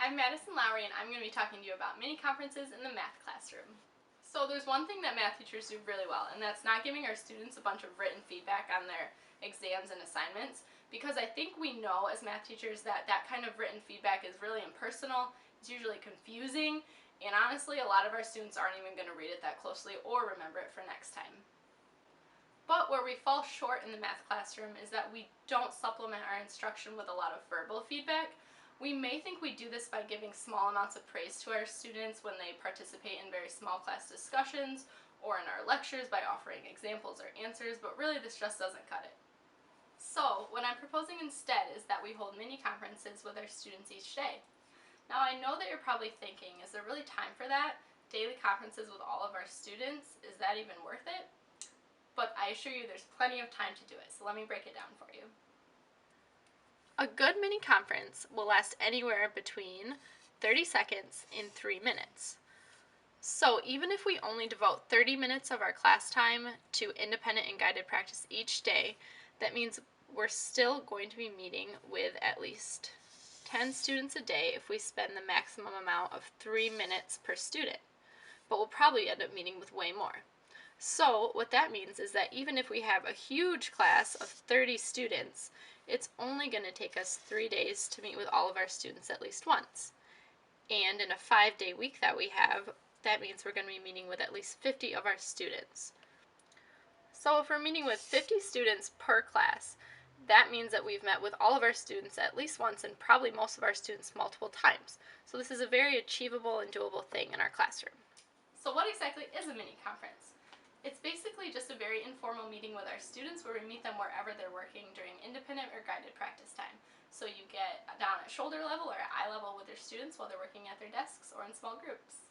I'm Madison Lowry, and I'm going to be talking to you about mini conferences in the math classroom. So there's one thing that math teachers do really well, and that's not giving our students a bunch of written feedback on their exams and assignments, because I think we know as math teachers that that kind of written feedback is really impersonal, it's usually confusing, and honestly a lot of our students aren't even going to read it that closely or remember it for next time. But where we fall short in the math classroom is that we don't supplement our instruction with a lot of verbal feedback. We may think we do this by giving small amounts of praise to our students when they participate in very small class discussions or in our lectures by offering examples or answers, but really this just doesn't cut it. So what I'm proposing instead is that we hold mini conferences with our students each day. Now I know that you're probably thinking, is there really time for that? Daily conferences with all of our students, is that even worth it? But I assure you there's plenty of time to do it, so let me break it down for you. A good mini conference will last anywhere between 30 seconds and 3 minutes. So even if we only devote 30 minutes of our class time to independent and guided practice each day, that means we're still going to be meeting with at least 10 students a day if we spend the maximum amount of 3 minutes per student. But we'll probably end up meeting with way more. So what that means is that even if we have a huge class of 30 students, it's only going to take us 3 days to meet with all of our students at least once. And in a 5-day week that we have, that means we're going to be meeting with at least 50 of our students. So if we're meeting with 50 students per class, that means that we've met with all of our students at least once and probably most of our students multiple times. So this is a very achievable and doable thing in our classroom. So what exactly is a mini conference? It's basically just a very informal meeting with our students where we meet them wherever they're working during independent or guided practice time. So you get down at shoulder level or eye level with your students while they're working at their desks or in small groups.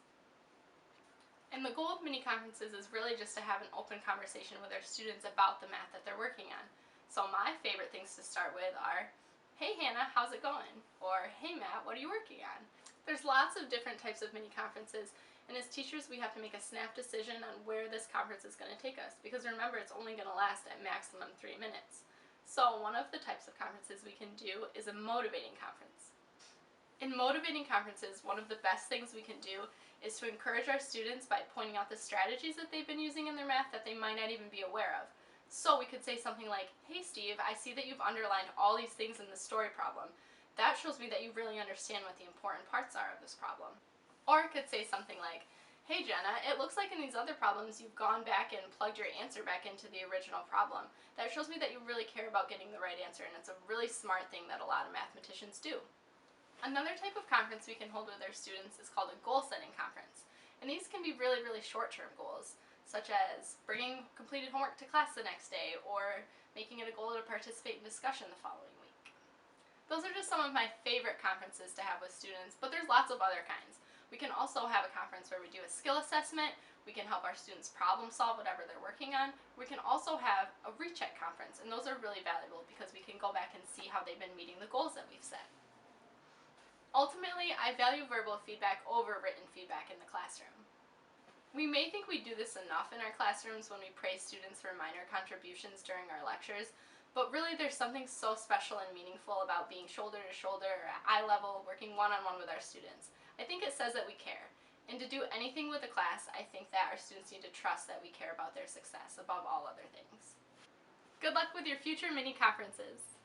And the goal of mini conferences is really just to have an open conversation with our students about the math that they're working on. So my favorite things to start with are, "Hey Hannah, how's it going?" Or, "Hey Matt, what are you working on?" There's lots of different types of mini conferences, and as teachers we have to make a snap decision on where this conference is going to take us, because remember it's only going to last at maximum 3 minutes. So one of the types of conferences we can do is a motivating conference. In motivating conferences, one of the best things we can do is to encourage our students by pointing out the strategies that they've been using in their math that they might not even be aware of. So we could say something like, "Hey Steve, I see that you've underlined all these things in the story problem. That shows me that you really understand what the important parts are of this problem." Or it could say something like, "Hey Jenna, it looks like in these other problems you've gone back and plugged your answer back into the original problem. That shows me that you really care about getting the right answer, and it's a really smart thing that a lot of mathematicians do." Another type of conference we can hold with our students is called a goal-setting conference. And these can be really, really short-term goals, such as bringing completed homework to class the next day or making it a goal to participate in discussion the following week. Those are just some of my favorite conferences to have with students, but there's lots of other kinds. We can also have a conference where we do a skill assessment, we can help our students problem solve whatever they're working on. We can also have a recheck conference, and those are really valuable because we can go back and see how they've been meeting the goals that we've set. Ultimately, I value verbal feedback over written feedback in the classroom. We may think we do this enough in our classrooms when we praise students for minor contributions during our lectures, but really there's something so special and meaningful about being shoulder to shoulder or at eye level, working one-on-one with our students. I think it says that we care. And to do anything with a class, I think that our students need to trust that we care about their success above all other things. Good luck with your future mini conferences!